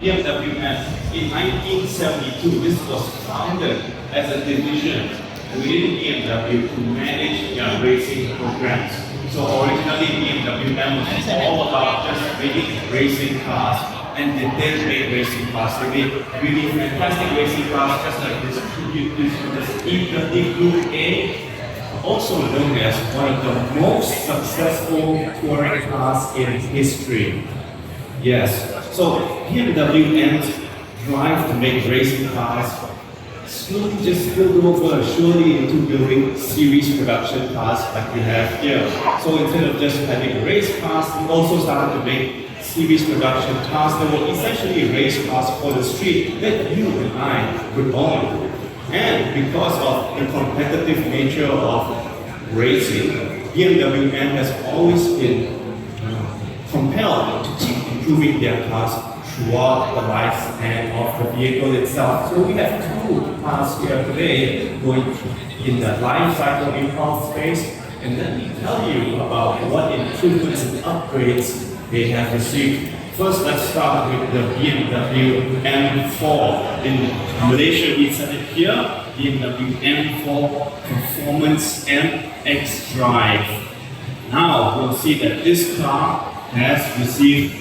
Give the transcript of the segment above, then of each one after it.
BMW in 1972, this was founded as a division within BMW to manage their racing programs. So originally BMW was all about just making racing cars, and they did make racing cars. They made really fantastic racing cars, just like this E30 Coupe A, also known as one of the most successful touring cars in history. Yes, so BMW and drive to make racing cars slowly just spilled over surely into building series production cars like we have here. So instead of just having race cars, we also started to make series production cars that were essentially race cars for the street that you and I would own. And because of the competitive nature of racing, BMW has always been compelled to keep improving their cars throughout the lifespan of the vehicle itself. So we have two cars here today going in the life cycle impulse space, and let me tell you about what improvements and upgrades they have received. First, let's start with the BMW M4. In Malaysia, we set it here, BMW M4 Performance M xDrive. Now, we'll see that this car has received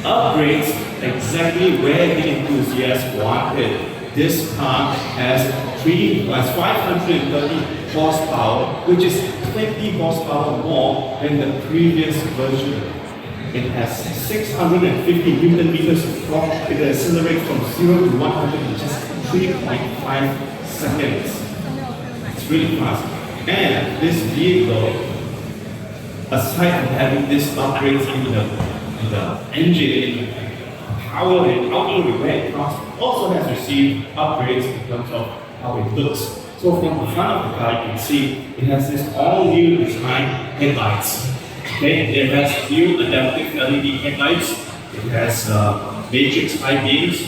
upgrades exactly where the enthusiasts wanted. This car has 530 horsepower, which is 20 horsepower more than the previous version. It has 650 Newton meters of torque. It accelerates from 0 to 100 in just 3.5 seconds. It's really fast. And this vehicle, aside from having this upgrades in the engine, power and outdoor where it comes, also has received upgrades in terms of how it looks. So from the front of the car, you can see it has this all-new design headlights. Okay, it has new adaptive LED headlights. It has matrix high beams.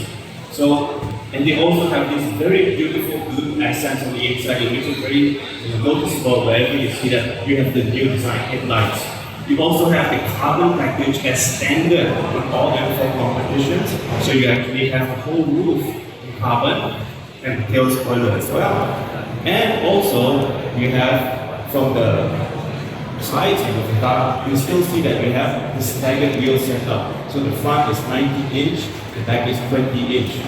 So, and they also have these very beautiful blue accents on the inside. It makes it very noticeable wherever you see that you have the new design headlights. You also have the carbon package as standard in all M4 competitions. So you actually have the whole roof in carbon and tail spoiler as well. And also you have from the sides of the car, you still see that we have the staggered wheel setup. So the front is 90-inch, the back is 20-inch.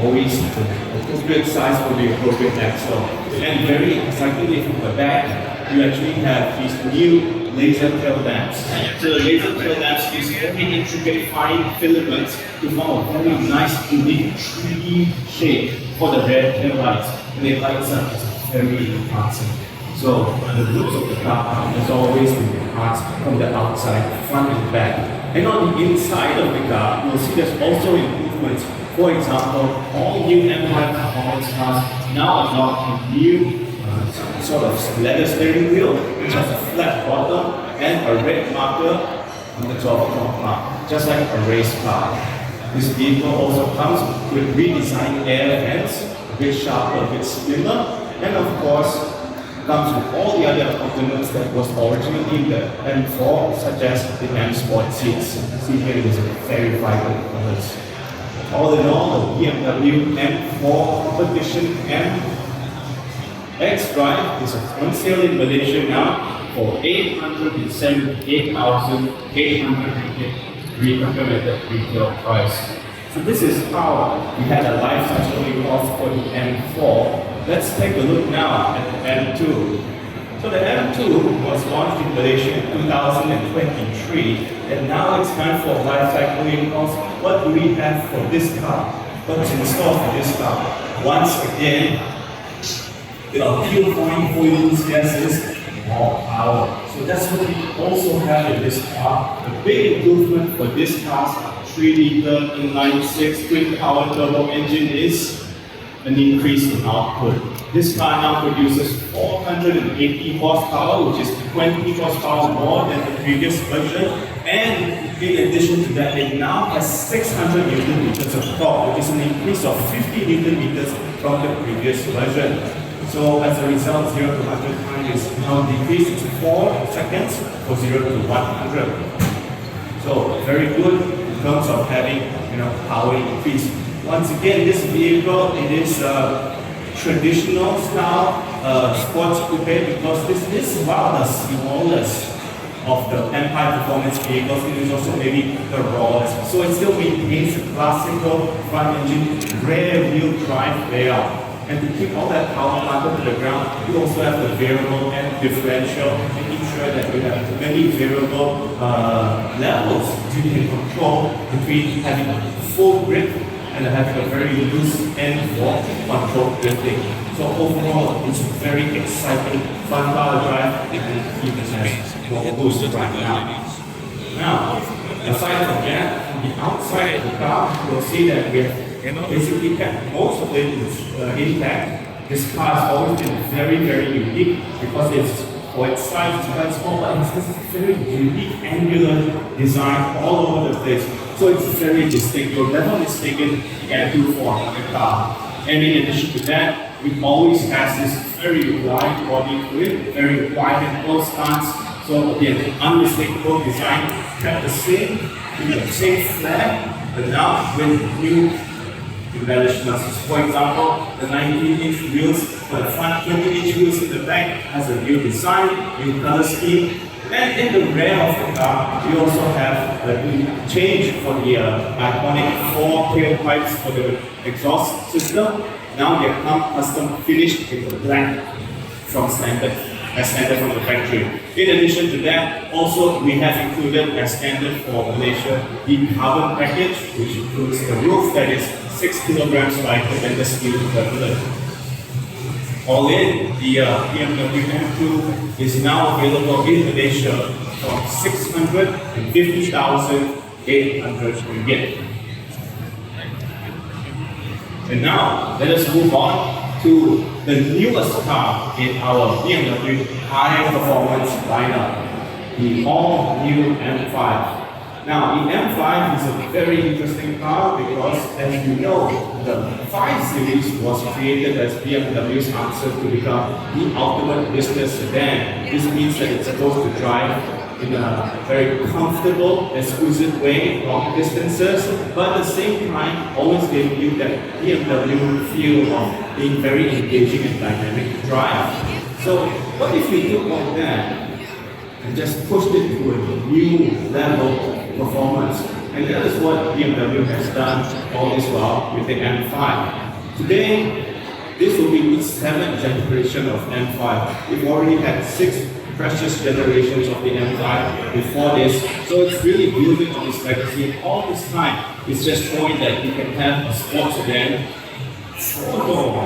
Always the appropriate size for the appropriate axle. And very excitingly from the back, you actually have these new laser tail lamps. So the laser tail lamps use very intricate fine filaments to form a very nice, unique 3D shape for the rear tail lights. And it lights up very enhancing. So the looks of the car has always been enhanced from the outside, front and back. And on the inside of the car, you'll see there's also improvements. For example, all new M5 performance cars now adopt a new sort of leather steering wheel, which has a flat bottom and a red marker on the top car, just like a race car. This vehicle also comes with redesigned air vents, a bit sharper, a bit slimmer, and of course, comes with all the other components that was originally in the M4, such as the M Sport seats. See here, it is a very vibrant colors. All in all, the BMW M4 Competition M xDrive is on sale in Malaysia now for 878,800 recommended retail price. So this is how we had a life cycle cost for the M4. Let's take a look now at the M2. So the M2 was launched in Malaysia in 2023, and now it's time for life cycle impulse. What do we have for this car? What's in store for this car? Once again, the appeal point for enthusiasts is more power. So that's what we also have in this car. The big improvement for this car's 3-liter inline-6 twin-power turbo engine is an increase in output. This car now produces 480 horsepower, which is 20 horsepower more than the previous version. And in addition to that, it now has 600 Newton meters of torque, which is an increase of 50 Newton meters from the previous version. So as a result, 0 to 100 time is now decreased to 4 seconds for 0 to 100. So very good in terms of having power increase. Once again, this vehicle, it is traditional style sports coupe because this is one of the smallest of the Empire performance vehicles. It is also maybe the rawest. So it still maintains the classical front engine rear wheel drive layout. And to keep all that power planted to the ground, you also have the variable and differential, making sure that you have many variable levels you can control between having a full grip and having a very loose end for controlled drifting. So overall, it's a very exciting fun power drive and even has more boost right now. Now, aside from that, on the outside of the car, you'll see that we have basically kept most of it intact. This car has always been very, very unique because it's, for its size, it's quite small, but it's this very unique angular design all over the place. So it's very distinct. You'll never mistake it at 2.4 car. And in addition to that, it always has this very wide body grid, very wide and close stance. So again, unmistakable design, kept the same, with the same flag, but now with new embellishments. For example, the 19-inch wheels for the front, 20-inch wheels in the back has a new design, new color scheme. And in the rear of the car, we also have a new change for the iconic 4 tailpipes for the exhaust system. Now they come custom finished in the black from standard, as standard from the factory. In addition to that, also we have included as standard for Malaysia the carbon package, which includes the roof that is 6 kilograms lighter than the steel equivalent. All in, the BMW M2 is now available in Malaysia for 650,800 ringgit. And now, let us move on to the newest car in our BMW high performance lineup, the all-new M5. Now, the M5 is a very interesting car because, as you know, the 5 Series was created as BMW's answer to become the ultimate business sedan. This means that it's supposed to drive in a very comfortable, exquisite way, long distances, but at the same time, always giving you that BMW feel of being very engaging and dynamic to drive. So, what if we took all that and just pushed it to a new level of performance? And that is what BMW has done all this while with the M5. Today, this will be the 7th generation of M5. We've already had 6 precious generations of the M5 before this, so it's really building on this legacy. All this time, it's just showing that you can have a sports sedan,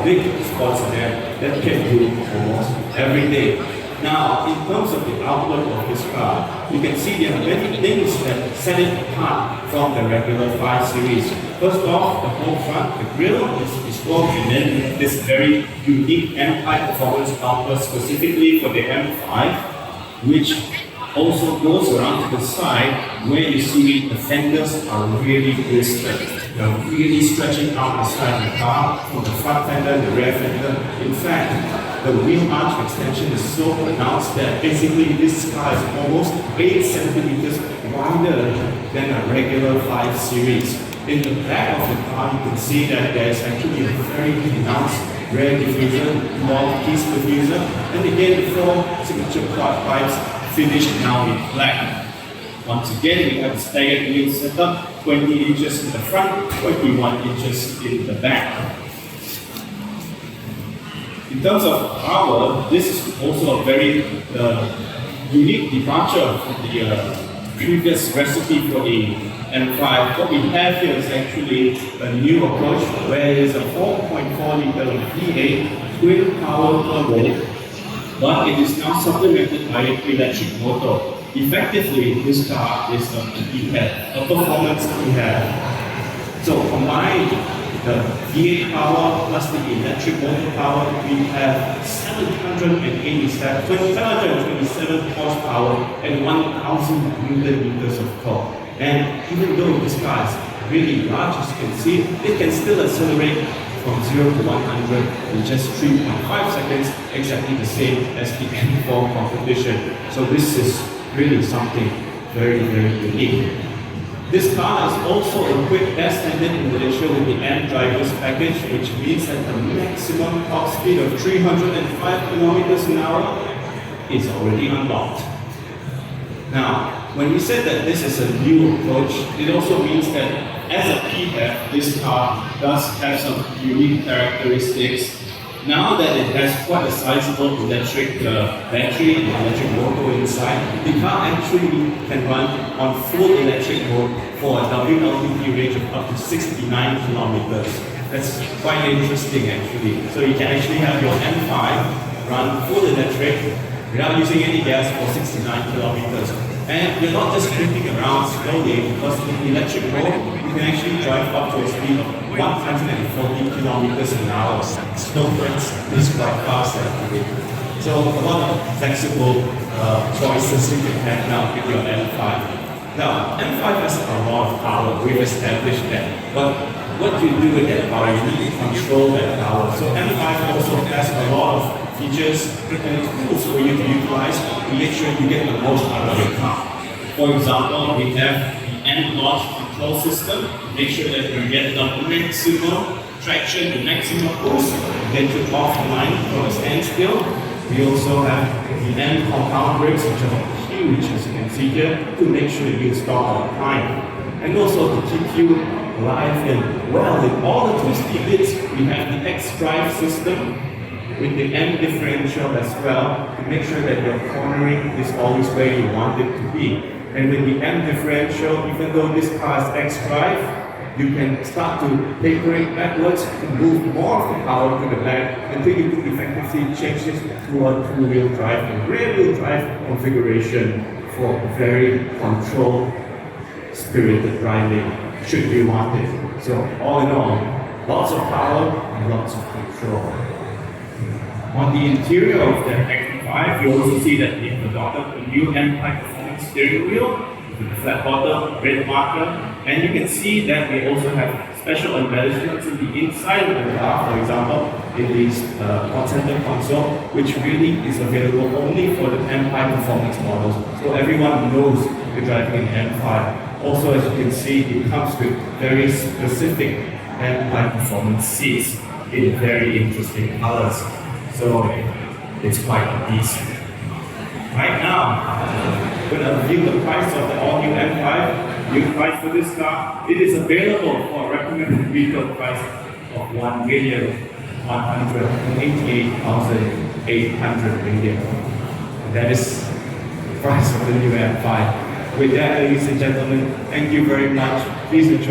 big sports sedan that can do almost every day. Now, in terms of the outlook of this car, you can see there are many things that set it apart from the regular 5 Series. First off, the whole front, the grille is bespoke, and then this very unique M-High performance bumper specifically for the M5, which also goes around to the side where you see the fenders are really twisted. They're really stretching out the side of the car from the front fender, the rear fender. In fact, the wheel arch extension is so pronounced that basically this car is almost 8 centimeters wider than a regular 5 Series. In the back of the car, you can see that there's actually a very pronounced rear diffuser, long piece diffuser, and again, the 4 signature quad pipes finished now in black. Once again, we have a staggered wheel setup, 20 inches in the front, 21 inches in the back. In terms of power, this is also a very unique departure from the previous recipe for the M5. What we have here is actually a new approach where it is a 4.4 liter V8 twin power turbo, but it is now supplemented by an electric motor. Effectively, this car is a PHEV, a performance PHEV. So combine the V8 power plus the electric motor power, we have 727 horsepower and 1,000 Newton meters of torque. And even though this car is really large, as you can see, it can still accelerate from 0 to 100 in just 3.5 seconds, exactly the same as the M4 competition. So this is really something very, very unique. This car is also equipped as standard in Malaysia with the xDrive's package, which means that the maximum top speed of 305 kilometers an hour is already unlocked. Now, when we said that this is a new approach, it also means that as a PHEV, this car does have some unique characteristics. Now that it has quite a sizable electric battery and electric motor inside, the car actually can run on full electric mode for a WLTP range of up to 69 kilometers. That's quite interesting actually. So you can actually have your M5 run full electric without using any gas for 69 kilometers. And you're not just cruising around slowly, because in electric mode, you can actually drive up to a speed of 140 kilometers an hour. Snow friends, this is quite fast actually. So a lot of flexible choices you can have now with your M5. Now, M5 has a lot of power, we've established that. But what do you do with that power? You need to control that power. So M5 also has a lot of features and tools for you to utilize to make sure you get the most out of your car. For example, we have the N-Launch control system. Make sure that you get the maximum traction, the maximum boost, then to offline from a standstill. We also have the N-Compound brakes, which are huge, as you can see here, to make sure that you stop on time. And also to keep you alive and well in all the twisty bits, we have the xDrive system with the M differential as well, to make sure that your cornering is always where you want it to be. And with the M differential, even though this car is xDrive, you can start to taper it backwards and move more of the power to the back until you can effectively change this to a two-wheel drive and rear-wheel drive configuration for very controlled, spirited driving, should you want it. So all in all, lots of power and lots of control. On the interior of the XT5, you also see that they've adopted a new M-Type performance steering wheel with the flat bottom, red marker, and you can see that we also have special embellishments in the inside of the car, for example, in this center console, which really is available only for the M-Type performance models. So everyone knows you're driving an M5. Also, as you can see, it comes with very specific M-Type performance seats in very interesting colors. So it's quite decent. Right now, I'm going to review the price of the all-new M5. New price for this car. It is available for a recommended retail price of 1,188,800 ringgit. And that is the price of the new M5. With that, ladies and gentlemen, thank you very much. Please enjoy.